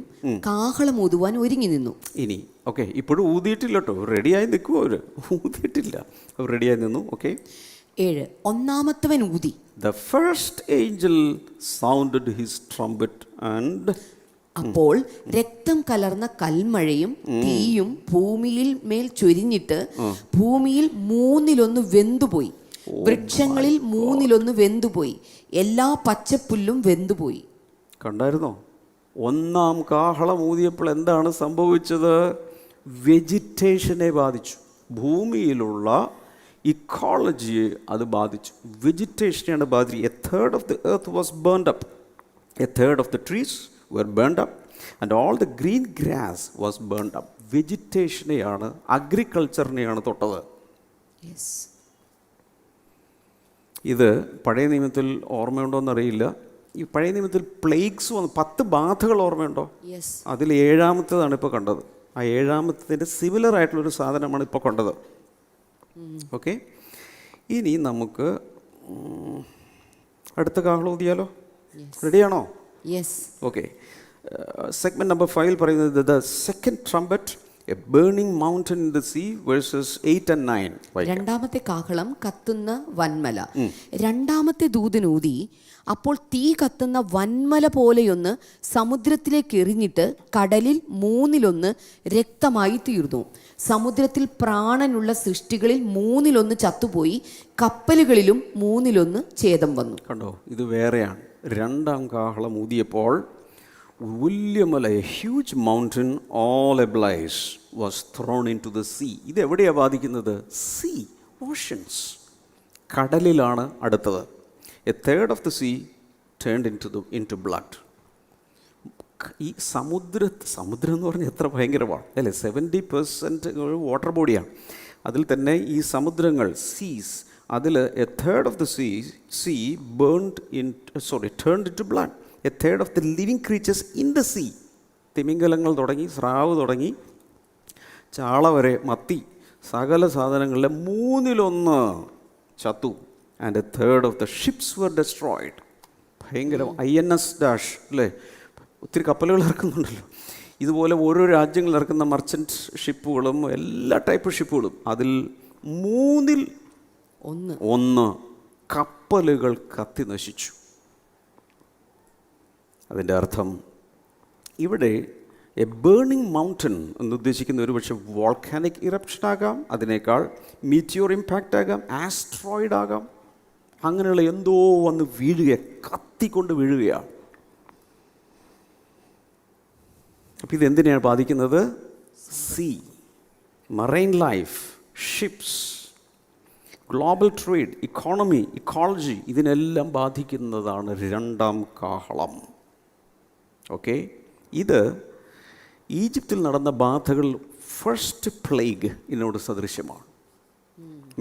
കാഹളം ഊതുവാൻ ഒരുങ്ങി നിന്നു. ഇനി ഓക്കെ, ഇപ്പോഴും ഊതിയിട്ടില്ല കേട്ടോ, റെഡിയായി നിൽക്കുമോ? അവർ ഊതിയിട്ടില്ല, അവർ റെഡിയായി നിന്നു. ഓക്കെ. 7 ഒന്നാമത്തവൻ ഊതി. The first angel sounded his trumpet and അപ്പോൾ രക്തം കലർന്ന കൽമഴയും തീയും ഭൂമിയിൽ മേൽ ചൊരിഞ്ഞിട്ട് ഭൂമിയിൽ 1/3 വെന്തുപോയി, വൃക്ഷങ്ങളിൽ 1/3 വെന്തുപോയി, എല്ലാ പച്ചപ്പുല്ലും വെന്തുപോയി. കണ്ടായിരുന്നോ? ഒന്നാം കാഹളം ഊതിയപ്പോൾ എന്താണ് സംഭവിച്ചത്? വെജിറ്റേഷനെ ബാധിച്ചു. ഭൂമിയിലുള്ള ഇക്കോളജിയെ അത് ബാധിച്ചു. വെജിറ്റേഷനെയാണ് ബാധിച്ചത്. 1/3 of the earth was burned up. 1/3 of the trees were burned up and all the green grass was burned up. വെജിറ്റേഷനെയാണ്, അഗ്രികൾച്ചറിനെയാണ് തൊട്ടത്. ഇത് പഴയ നിയമത്തിൽ ഓർമ്മയുണ്ടോയെന്നറിയില്ല. ഈ പഴയ നിയമത്തിൽ പ്ലേഗ്സ് വന്നു, 10 ബാധകൾ ഓർമ്മയുണ്ടോ? അതിൽ 7ാമത്തേതാണ് ഇപ്പോൾ കണ്ടത്. ആ 7ാമത്തതിൻ്റെ സിമിലർ ആയിട്ടുള്ളൊരു സാധനമാണ് ഇപ്പോൾ കണ്ടത്. ഓക്കെ. ഇനി നമുക്ക് അടുത്ത കാഹളം ഊതിയാലോ? റെഡിയാണോ? ഓക്കെ. സെഗ്മെന്റ് നമ്പർ 5 പറയുന്നത് the second trumpet, A burning mountain in the sea, versus 8 and 9. രണ്ടാമത്തെ കാഹളം, കത്തുന്ന വൻമല. രണ്ടാമത്തെ ദൂതനൂതി, അപ്പോൾ തീ കത്തുന്ന വൻമല പോലെയൊന്ന് സമുദ്രത്തിലേക്ക് എറിഞ്ഞിട്ട് കടലിൽ 1/3 രക്തമായി തീർന്നു. സമുദ്രത്തിൽ പ്രാണനുള്ള സൃഷ്ടികളിൽ 1/3 ചത്തുപോയി, കപ്പലുകളിലും 1/3 ഛേദം വന്നു. കണ്ടോ, ഇത് വേറെയാണ്. രണ്ടാം കാഹളം ഊതിയപ്പോൾ വലിയ മല, a huge mountain all ablaze was thrown into the sea. ഇത് എവിടെയാണ് ബാധിക്കുന്നത്? സീ, ഓഷൻസ്, കടലിലാണ് അടുത്തത്. 1/3 of the sea turned into blood. ഈ സമുദ്രം എന്ന് പറഞ്ഞാൽ എത്ര ഭയങ്കരമാണ് അല്ലേ? 70% വാട്ടർ ബോഡിയാണ്. അതിൽ തന്നെ ഈ സമുദ്രങ്ങൾ, സീസ്, അതിൽ 1/3 of the sea turned into blood. 1/3 of the living creatures in the sea, തിമിംഗലങ്ങൾ തുടങ്ങി, സ്രാവ് തുടങ്ങി, ചാള വരെ, മത്തി, സകല സാധനങ്ങളിലെ 1/3 ചത്തു. And 1/3 of the ships were destroyed. ഭയങ്കരം. INS ഡാഷ് അല്ലേ? ഒത്തിരി കപ്പലുകൾ ഇറക്കുന്നുണ്ടല്ലോ. ഇതുപോലെ ഓരോ രാജ്യങ്ങളിൽ ഇറക്കുന്ന മർച്ചൻറ്റ് ഷിപ്പുകളും എല്ലാ ടൈപ്പ് ഷിപ്പുകളും, അതിൽ 1/3 കപ്പലുകൾ കത്തി നശിച്ചു. അതിൻ്റെ അർത്ഥം ഇവിടെ എ ബേണിംഗ് മൗണ്ടൻ എന്ന് ഉദ്ദേശിക്കുന്ന ഒരു പക്ഷേ വോൾക്കാനിക് ഇറപ്ഷൻ ആകാം, അതിനേക്കാൾ മീറ്റിയോർ ഇമ്പാക്റ്റ് ആകാം, ആസ്ട്രോയിഡ് ആകാം. അങ്ങനെയുള്ള എന്തോ വന്ന് വീഴുക, കത്തിക്കൊണ്ട് വീഴുകയാണ്. അപ്പോൾ ഇതെന്തിനെയാണ് ബാധിക്കുന്നത്? Sea, marine life, ships, global trade, economy, ecology, ഇതിനെല്ലാം ബാധിക്കുന്നതാണ് രണ്ടാം കാഹളം. ഓക്കെ, ഇത് ഈജിപ്തിൽ നടന്ന ബാധകൾ ഫസ്റ്റ് പ്ലേഗ് ഇതിനോട് സദൃശ്യമാണ്.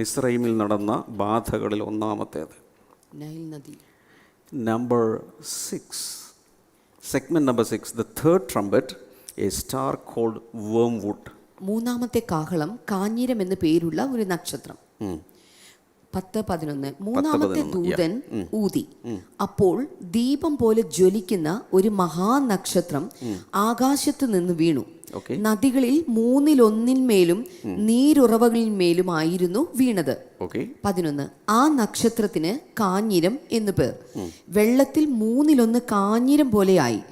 മിസ്രൈമിൽ നടന്ന ബാധകളിൽ ഒന്നാമത്തേത്. നൈൽ നദി. Number 6, segment number 6, the third trumpet, a star called wormwood. മൂന്നാമത്തെ കാഹളം കാഞ്ഞിരം എന്ന് പേരുള്ള ഒരു നക്ഷത്രം. 10-11. മൂന്നാമത്തെ ദൂതൻ ഊതി, അപ്പോൾ ദീപം പോലെ ജ്വലിക്കുന്ന ഒരു മഹാനക്ഷത്രം ആകാശത്ത് നിന്ന് വീണു. നദികളിൽ 1/3 നീരുറവകളിന്മേലുമായിരുന്നു വീണത്. 11. ആ നക്ഷത്രത്തിന് കാഞ്ഞിരം എന്നു പേർ. വെള്ളത്തിൽ 1/3 കാഞ്ഞിരം പോലെയായി.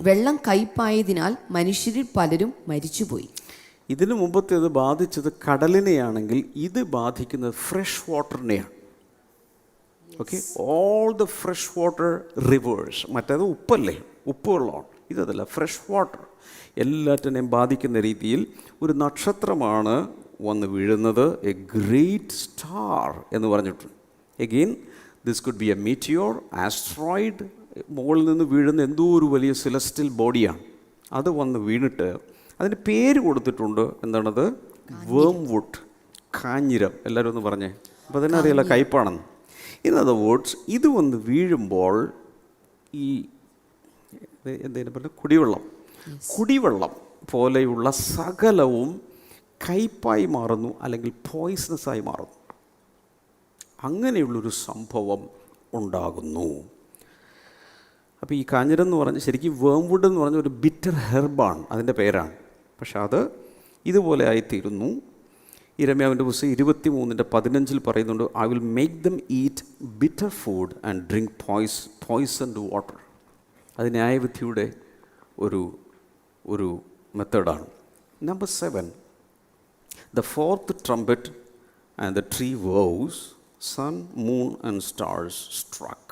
വെള്ളം കയ്പായതിനാൽ മനുഷ്യരിൽ പലരും മരിച്ചുപോയി. ഇതിനു മുമ്പത്തേത് ബാധിച്ചത് കടലിനെയാണെങ്കിൽ ഇത് ബാധിക്കുന്നത് ഫ്രഷ് വാട്ടറിനെയാണ്. Okay, all the fresh water rivers. മറ്റേത് ഉപ്പല്ലേ, ഉപ്പ് വെള്ളമാണ്. ഇതല്ല, ഫ്രഷ് വാട്ടർ. എല്ലാറ്റിനെയും ബാധിക്കുന്ന രീതിയിൽ ഒരു നക്ഷത്രമാണ് വന്ന് വീഴുന്നത്. എ ഗ്രേറ്റ് സ്റ്റാർ എന്ന് പറഞ്ഞിട്ട്. Again this could be A Meteor, asteroid, മുകളിൽ നിന്ന് വീഴുന്ന എന്തോ ഒരു വലിയ സെലസ്റ്റിയൽ ബോഡിയാണ്. അത് വന്ന് വീണിട്ട് അതിന് പേര് കൊടുത്തിട്ടുണ്ട്. എന്താണത്? വേംവുഡ്, കാഞ്ഞിരം. എല്ലാവരും ഒന്ന് പറഞ്ഞേ. അപ്പോൾ തന്നെ അറിയില്ല കയ്പാണെന്ന്. ഇൻ അതർ വേർഡ്സ്, ഇത് വന്ന് വീഴുമ്പോൾ ഈ എന്തേലും പറഞ്ഞാൽ കുടിവെള്ളം പോലെയുള്ള സകലവും കയ്പായി മാറുന്നു, അല്ലെങ്കിൽ പോയിസണസായി മാറുന്നു. അങ്ങനെയുള്ളൊരു സംഭവം ഉണ്ടാകുന്നു. അപ്പോൾ ഈ കാഞ്ഞിരം എന്ന് പറഞ്ഞാൽ ശരിക്കും വേംവുഡ് എന്ന് പറഞ്ഞ ഒരു ബിറ്റർ ഹെർബാണ്, അതിൻ്റെ പേരാണ്. പക്ഷെ അത് ഇതുപോലെ ആയിത്തീരുന്നു. യിരെമ്യാവിൻ്റെ പുസ്തകം 23:15 പറയുന്നുണ്ട്, I will make them eat bitter food and drink poisoned water. അത് ന്യായവിധിയുടെ ഒരു മെത്തേഡാണ്. Number 7, the fourth trumpet and the 3 woes, sun, moon and stars struck.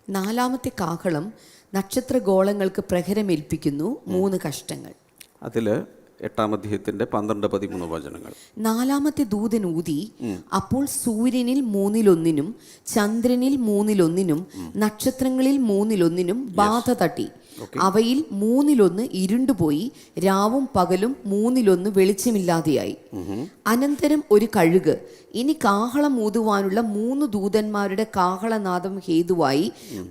നാലാമത്തെ കാഹളം നക്ഷത്രഗോളങ്ങൾക്ക് പ്രഹരമേൽപ്പിക്കുന്നു. 3 കഷ്ടങ്ങൾ. അതിൽ 8-ാം അധ്യായത്തിൻ്റെ 12-13 വചനങ്ങൾ. നാലാമത്തെ ദൂതൻ ഊതി, അപ്പോൾ സൂര്യനിൽ 1/3 ചന്ദ്രനിൽ 1/3 നക്ഷത്രങ്ങളിൽ 1/3 ബാധ തട്ടി. അവയിൽ 1/3 ഇരുണ്ടുപോയി, രാവും പകലും 1/3 വെളിച്ചമില്ലാതെയായി. അനന്തരം ഒരു കഴുക്, ഇനി കാഹളം ഊതുവാനുള്ള 3 ദൂതന്മാരുടെ കാഹളനാദം ഹേതുവായി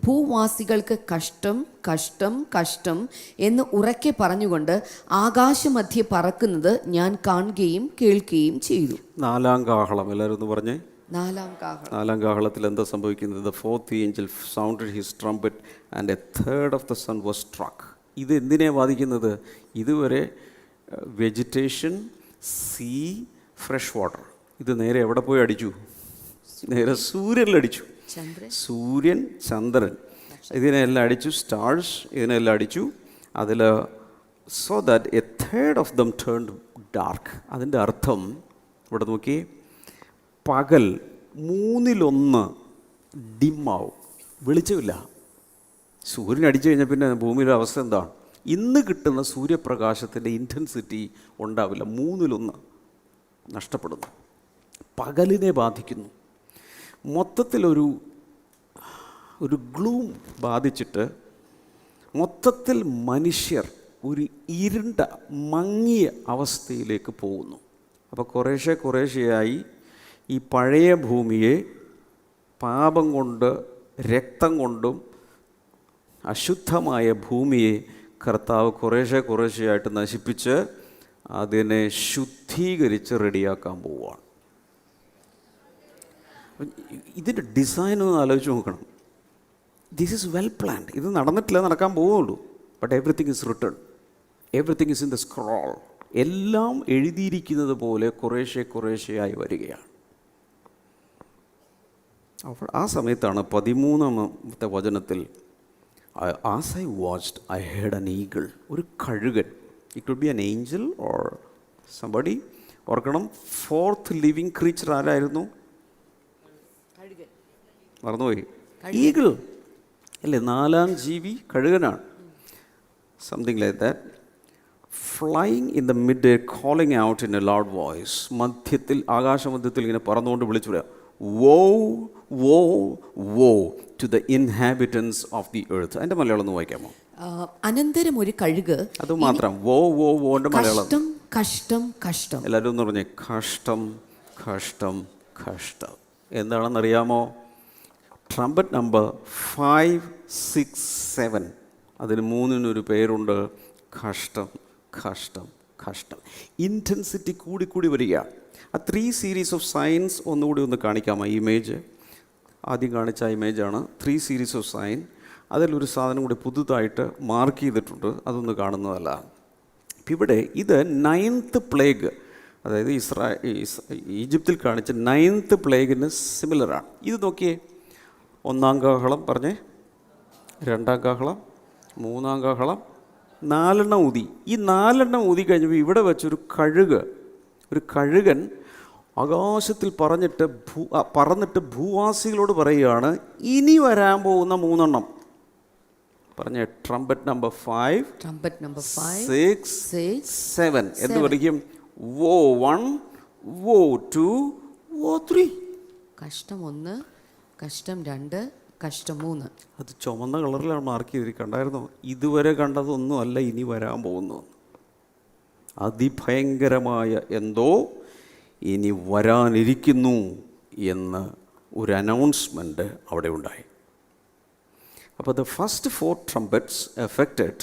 ഭൂവാസികൾക്ക് കഷ്ടം കഷ്ടം കഷ്ടം എന്ന് ഉറക്കെ പറഞ്ഞുകൊണ്ട് ആകാശമധ്യേ പറക്കുന്നത് ഞാൻ കാണുകയും കേൾക്കുകയും ചെയ്തു. 4-ാം കാഹളം എല്ലാവരും ഒന്ന് പറഞ്ഞേ. 4-ാം കാഹളത്തിൽ എന്താ സംഭവിക്കുന്നത്? The fourth angel sounded his trumpet and a third of the sun was struck. ഇത് എന്തിനെയാണ് ബാധിക്കുന്നത്? ഇതുവരെ വെജിറ്റേഷൻ, സീ, ഫ്രഷ് വാട്ടർ. ഇത് നേരെ എവിടെ പോയി അടിച്ചു? നേരെ സൂര്യനിലടിച്ചു. സൂര്യൻ, ചന്ദ്രൻ, ഇതിനെല്ലാം അടിച്ചു. സ്റ്റാർസ്, ഇതിനെല്ലാം അടിച്ചു. അതിൽ so that A third of them turned dark. അതിൻ്റെ അർത്ഥം ഇവിടെ നോക്കി, പകൽ 1/3 ഡിമ്മാവും, വെളിച്ചമില്ല. സൂര്യൻ അടിച്ചു കഴിഞ്ഞാൽ പിന്നെ ഭൂമിയുടെ അവസ്ഥ എന്താണ്? ഇന്ന് കിട്ടുന്ന സൂര്യപ്രകാശത്തിൻ്റെ ഇൻറ്റൻസിറ്റി ഉണ്ടാവില്ല. 1/3 നഷ്ടപ്പെടുന്നു. പകലിനെ ബാധിക്കുന്നു. മൊത്തത്തിലൊരു ഗ്ലൂം ബാധിച്ചിട്ട് മൊത്തത്തിൽ മനുഷ്യർ ഒരു ഇരുണ്ട മങ്ങിയ അവസ്ഥയിലേക്ക് പോകുന്നു. അപ്പോൾ കുറേശ്ശെയായി ഈ പഴയ ഭൂമിയെ പാപം കൊണ്ട്, രക്തം കൊണ്ടും അശുദ്ധമായ ഭൂമിയെ കർത്താവ് കുറേശ്ശെയായിട്ട് നശിപ്പിച്ച് അതിനെ ശുദ്ധീകരിച്ച് റെഡിയാക്കാൻ പോവുകയാണ്. ഇതിൻ്റെ ഡിസൈൻ ഒന്ന് ആലോചിച്ച് നോക്കണം. This is well planned. ഇത് നടന്നിട്ടില്ല, നടക്കാൻ പോവുള്ളൂ. But everything is written, everything is in the scroll. എല്ലാം എഴുതിയിരിക്കുന്നത് പോലെ കുറേശ്ശെയായി വരികയാണ്. അപ്പോൾ ആ സമയത്താണ് 13-ാമത്തെ വചനത്തിൽ, as I watched I heard an eagle, ഒരു കഴുകൻ it could be an angel or somebody. ഓർക്കണം, ഫോർത്ത് ലിവിങ് ക്രീച്ചർ ആരായിരുന്നു? മറന്നുപോയി. ഈഗിൾ അല്ലേ? 4ാം ജീവി കഴുകനാണ്. Something like that. Flying in the mid air, calling out in a loud voice. മധ്യത്തിൽ, ആകാശമധ്യത്തിൽ ഇങ്ങനെ പറന്നുകൊണ്ട് വിളിച്ചു പറയാം, woe woe woe to the inhabitants of the earth. അതിൻ്റെ മലയാളം ഒന്ന് വായിക്കാമോ? അനന്തരം ഒരു കഴുക്. അത് മാത്രം, വോ വോ വോൻ്റെ മലയാളം. കഷ്ടം കഷ്ടം കഷ്ടം. എല്ലാവരും ഒന്ന് പറഞ്ഞേ, കഷ്ടം കഷ്ടം കഷ്ടം. എന്താണെന്നറിയാമോ? Trumpet number 5, 6, 7. അതിന് 3-നും പേരുണ്ട്, കഷ്ടം കഷ്ടം കഷ്ടം. ഇൻറ്റൻസിറ്റി കൂടി വരിക. ആ 3 സീരീസ് ഓഫ് സൈൻസ് ഒന്നുകൂടി ഒന്ന് കാണിക്കാമോ? ഇമേജ് ആദ്യം കാണിച്ച ഇമേജാണ് 3 സീരീസ് ഓഫ് സൈൻ. അതിലൊരു സാധനം കൂടി പുതുതായിട്ട് മാർക്ക് ചെയ്തിട്ടുണ്ട്, അതൊന്ന് കാണുന്നതല്ല. ഇപ്പം ഇവിടെ ഇത് 9th പ്ലേഗ്, അതായത് ഈജിപ്തിൽ കാണിച്ച 9th പ്ലേഗിന് സിമിലറാണ്. ഇത് നോക്കിയേ, 1-ാം കാഹളം പറഞ്ഞേ, 2-ാം കാഹളം, 3-ാം കാഹളം, 4 ഊതി. ഈ 4 ഊതി കഴിഞ്ഞപ്പോൾ ഇവിടെ വെച്ചൊരു ഒരു കഴുകൻ ആകാശത്തിൽ പറന്നിട്ട് ഭൂവാസികളോട് പറയുകയാണ്, ഇനി വരാൻ പോകുന്ന 3 പറഞ്ഞ ട്രംപറ്റ് നമ്പർ 5, 6, 7 എന്ന് പറയും. വോ 1, വോ 2, വോ 3. കഷ്ടം 1, കഷ്ടം 2, കഷ്ടം 3. അത് ചുമന്ന കളറിലാണ് മാർക്ക് ചെയ്തിരിക്കുക. കണ്ടായിരുന്നോ? ഇതുവരെ കണ്ടതൊന്നും അല്ല ഇനി വരാൻ പോകുന്നു. അതിഭയങ്കരമായ എന്തോ ഇനി വരാനിരിക്കുന്നു എന്ന് ഒരു അനൗൺസ്മെൻറ്റ് അവിടെ ഉണ്ടായി. അപ്പോൾ ദ ഫസ്റ്റ് 4 ട്രംപറ്റ്സ് എഫക്റ്റഡ്.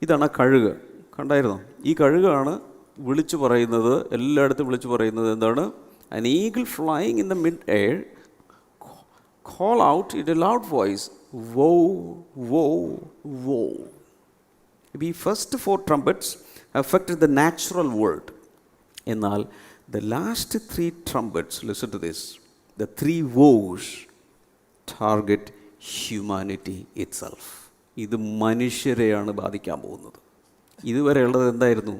ഇതാണ് കഴുക്. കണ്ടായിരുന്നോ? ഈ കഴുകാണ് വിളിച്ചു പറയുന്നത്, എല്ലായിടത്തും വിളിച്ചു പറയുന്നത് എന്താണ്? An eagle flying in the mid-air call out in a loud voice, woe, woe, woe. The first 4 trumpets affected the natural world. എന്നാൽ the last 3 trumpets, listen to this, the 3 woes target humanity itself. ഇത് മനുഷ്യരെയാണ് ബാധിക്കാൻ പോകുന്നത്. ഇതുവരെ ഉള്ളത് എന്തായിരുന്നു?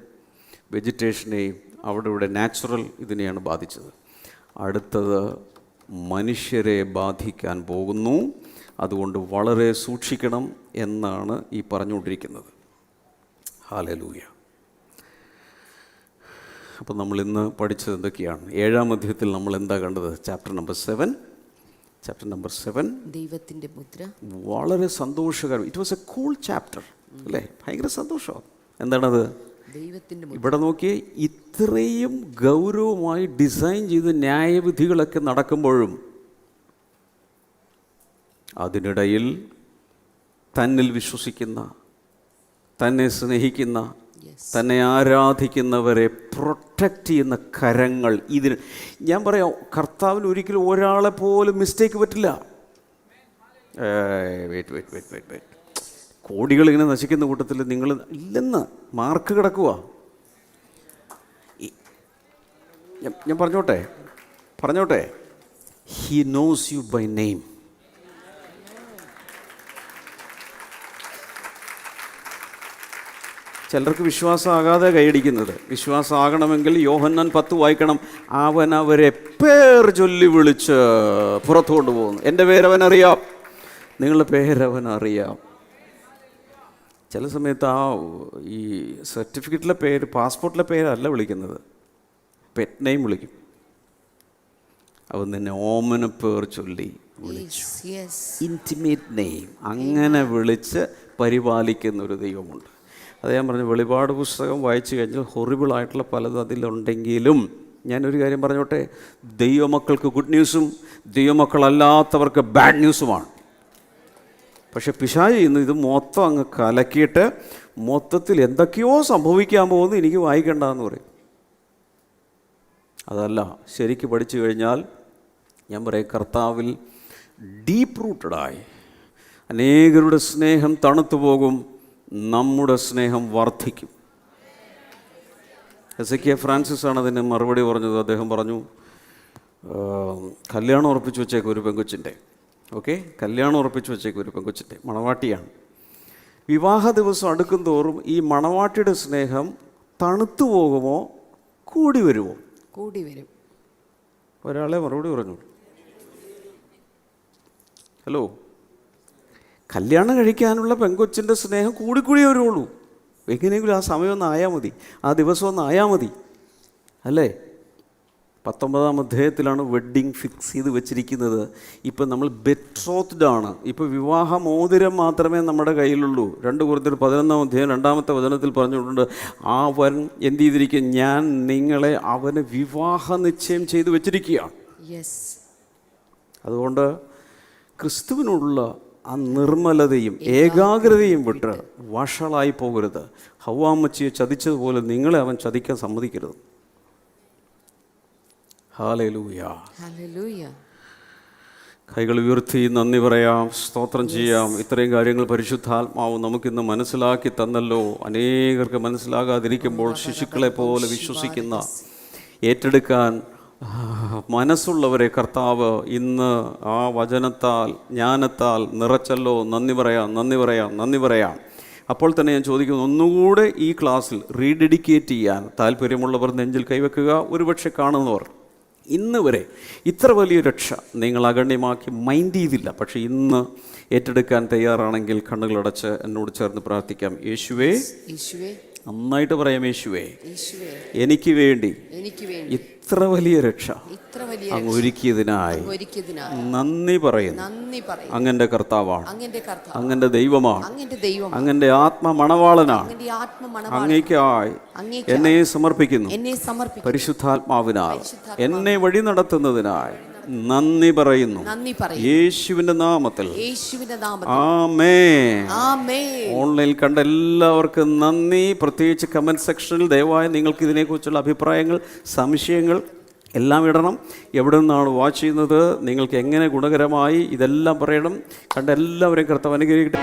വെജിറ്റേഷനെയും അവിടെ ഇവിടെ natural ഇതിനെയാണ് ബാധിച്ചത്. അടുത്തത് മനുഷ്യരെ ബാധിക്കാൻ പോകുന്നു. അതുകൊണ്ട് വളരെ സൂക്ഷിക്കണം എന്നാണ് ഈ പറഞ്ഞുകൊണ്ടിരിക്കുന്നത്. ഹല്ലേലൂയ. അപ്പോൾ നമ്മളിന്ന് പഠിച്ചത് എന്തൊക്കെയാണ്? 7-ാം അധ്യായത്തിൽ നമ്മൾ എന്താ കണ്ടത്? ചാപ്റ്റർ നമ്പർ 7 ദൈവത്തിൻ്റെ മുദ്ര. വളരെ സന്തോഷകരം. It was a cool chapter അല്ലേ? ഭയങ്കര സന്തോഷമാണ്. എന്താണത്? ഇവിടെ നോക്കിയേ, ഇത്രയും ഗൗരവമായി ഡിസൈൻ ചെയ്ത് ന്യായവിധികളൊക്കെ നടക്കുമ്പോഴും അതിനിടയിൽ തന്നിൽ വിശ്വസിക്കുന്ന, തന്നെ സ്നേഹിക്കുന്ന, തന്നെ ആരാധിക്കുന്നവരെ പ്രൊട്ടക്റ്റ് ചെയ്യുന്ന കരങ്ങൾ. ഇതിന് ഞാൻ പറയാം, കർത്താവിന് ഒരിക്കലും ഒരാളെ പോലും മിസ്റ്റേക്ക് പറ്റില്ല. വെയിറ്റ് കോടികൾ ഇങ്ങനെ നശിക്കുന്ന കൂട്ടത്തിൽ നിങ്ങൾ ഇല്ലെന്ന് മാർക്ക് കിടക്കുക. ഞാൻ പറഞ്ഞോട്ടെ, he knows you by name. ചിലർക്ക് വിശ്വാസമാകാതെ കൈയടിക്കുന്നത്. വിശ്വാസമാകണമെങ്കിൽ യോഹന്നാൻ 10 വായിക്കണം. അവൻ അവരെ പേർ ചൊല്ലി വിളിച്ച് പുറത്തു കൊണ്ടുപോകുന്നു. എൻ്റെ പേരവനറിയാം, നിങ്ങളുടെ പേരവനറിയാം. ചില സമയത്ത് ഈ സർട്ടിഫിക്കറ്റിലെ പേര്, പാസ്പോർട്ടിലെ പേരല്ല വിളിക്കുന്നത്, പെറ്റ് നെയിം വിളിക്കും. അവൻ നിന്നെ ഓമന പേർ ചൊല്ലി വിളിച്ചു, ഇൻറ്റിമേറ്റ് നെയിം, അങ്ങനെ വിളിച്ച് പരിപാലിക്കുന്ന ഒരു ദൈവമുണ്ട്. അത് ഞാൻ പറഞ്ഞു, വെളിപാട് പുസ്തകം വായിച്ചു കഴിഞ്ഞാൽ ഹൊറിബിളായിട്ടുള്ള പലതും അതിലുണ്ടെങ്കിലും ഞാനൊരു കാര്യം പറഞ്ഞോട്ടെ, ദൈവമക്കൾക്ക് ഗുഡ് ന്യൂസും ദൈവമക്കളല്ലാത്തവർക്ക് ബാഡ് ന്യൂസുമാണ്. പക്ഷെ പിശാച് ഇന്ന് ഇത് മൊത്തം അങ്ങ് കലക്കിയിട്ട് മൊത്തത്തിൽ എന്തൊക്കെയോ സംഭവിക്കാൻ പോകുന്നു, എനിക്ക് വായിക്കണ്ടെന്ന് പറയും. അതല്ല, ശരിക്ക് പഠിച്ചു കഴിഞ്ഞാൽ ഞാൻ പറയും, കർത്താവിൽ ഡീപ്പ് റൂട്ടഡായി അനേകരുടെ സ്നേഹം തണുത്തു പോകും, നമ്മുടെ സ്നേഹം വർദ്ധിക്കും. എസെക്കിയ ഫ്രാൻസിസ് ആണ് അതിന് മറുപടി പറഞ്ഞത്. അദ്ദേഹം പറഞ്ഞു, കല്യാണം ഉറപ്പിച്ചു വെച്ചേക്കും ഒരു പെങ്കൊച്ചിൻ്റെ. കല്യാണം ഉറപ്പിച്ചു വെച്ചേക്കും ഒരു പെങ്കൊച്ചിൻ്റെ, മണവാട്ടിയാണ്. വിവാഹ ദിവസം അടുക്കും തോറും ഈ മണവാട്ടിയുടെ സ്നേഹം തണുത്തു പോകുമോ കൂടി വരുമോ? കൂടി വരും. ഒരാളെ മറുപടി പറഞ്ഞു. ഹലോ, കല്യാണം കഴിക്കാനുള്ള പെങ്കൊച്ചിൻ്റെ സ്നേഹം കൂടിക്കൂടിയേ വരുള്ളൂ. എങ്ങനെയെങ്കിലും ആ സമയമൊന്നും ആയാൽ മതി, ആ ദിവസം ഒന്ന് ആയാൽ മതി, അല്ലേ? 19-ാം അധ്യായത്തിലാണ് വെഡ്ഡിങ് ഫിക്സ് ചെയ്ത് വെച്ചിരിക്കുന്നത്. ഇപ്പം നമ്മൾ ബെട്രോത്ത്ഡ് ആണ്. ഇപ്പോൾ വിവാഹ മോതിരം മാത്രമേ നമ്മുടെ കയ്യിലുള്ളൂ. 2 Corinthians 11-ാം അധ്യായം 2-ാമത്തെ വചനത്തിൽ പറഞ്ഞിട്ടുണ്ട്, അവൻ എന്ത് ചെയ്തിരിക്കും? ഞാൻ നിങ്ങളെ അവന് വിവാഹ നിശ്ചയം ചെയ്ത് വെച്ചിരിക്കുകയാണ്. അതുകൊണ്ട് ക്രിസ്തുവിനുള്ള ആ നിർമ്മലതയും ഏകാഗ്രതയും വിട്ട് വഷളായി പോകരുത്. ഹവ്വാമ്മച്ചിയെ ചതിച്ചതുപോലെ നിങ്ങളെ അവൻ ചതിക്കാൻ സമ്മതിക്കരുത്. ഹല്ലേലൂയ. കൈകൾ ഉയർത്തി നന്ദി പറയാം, സ്തോത്രം ചെയ്യാം. ഇത്രയും കാര്യങ്ങൾ പരിശുദ്ധാത്മാവ് നമുക്കിന്ന് മനസ്സിലാക്കി തന്നല്ലോ. അനേകർക്ക് മനസ്സിലാകാതിരിക്കുമ്പോൾ ശിശുക്കളെ പോലെ വിശ്വസിക്കുന്ന, ഏറ്റെടുക്കാൻ മനസ്സുള്ളവരെ കർത്താവ് ഇന്ന് ആ വചനത്താൽ ജ്ഞാനത്താൽ നിറച്ചല്ലോ. നന്ദി പറയാം, നന്ദി പറയാം, നന്ദി പറയാം. അപ്പോൾ തന്നെ ഞാൻ ചോദിക്കുന്നു, ഒന്നുകൂടെ ഈ ക്ലാസ്സിൽ റീഡെഡിക്കേറ്റ് ചെയ്യാൻ താല്പര്യമുള്ളവർ നെഞ്ചിൽ കൈവെക്കുക. ഒരുപക്ഷെ കാണുന്നവർ ഇന്ന് വരെ ഇത്ര വലിയ രക്ഷ നിങ്ങൾ അഗണ്യമാക്കി മൈൻഡ് ചെയ്തില്ല, പക്ഷേ ഇന്ന് ഏറ്റെടുക്കാൻ തയ്യാറാണെങ്കിൽ കണ്ണുകളടച്ച് എന്നോട് ചേർന്ന് പ്രാർത്ഥിക്കാം. യേശുവേ, നന്നായിട്ട് പറയാം, യേശുവേ, എനിക്ക് വേണ്ടി ഇത്ര വലിയ രക്ഷ അങ്ങ് ഒരുക്കിയതിനായി നന്ദി പറയുന്നു. അങ്ങന്റെ കർത്താവാണ്, അങ്ങന്റെ ദൈവമാണ്, അങ്ങന്റെ ആത്മമണവാളനാണ്. അങ്ങേക്കായി എന്നെ സമർപ്പിക്കുന്നു. പരിശുദ്ധാത്മാവിനാൽ എന്നെ വഴി നടത്തുന്നതിനായി നന്ദി പറയുന്നു. യേശുവിന്റെ നാമത്തിൽ ആമേൻ. ഓൺലൈനിൽ കണ്ട എല്ലാവർക്കും നന്ദി. പ്രത്യേകിച്ച് കമൻറ്റ് സെക്ഷനിൽ ദയവായി നിങ്ങൾക്ക് ഇതിനെക്കുറിച്ചുള്ള അഭിപ്രായങ്ങൾ, സംശയങ്ങൾ എല്ലാം ഇടണം. എവിടെ നിന്നാണ് വാച്ച് ചെയ്യുന്നത്, നിങ്ങൾക്ക് എങ്ങനെ ഗുണകരമായി, ഇതെല്ലാം പറയണം. കണ്ട എല്ലാവരെയും കർത്താവ് അനുഗ്രഹിക്കട്ടെ.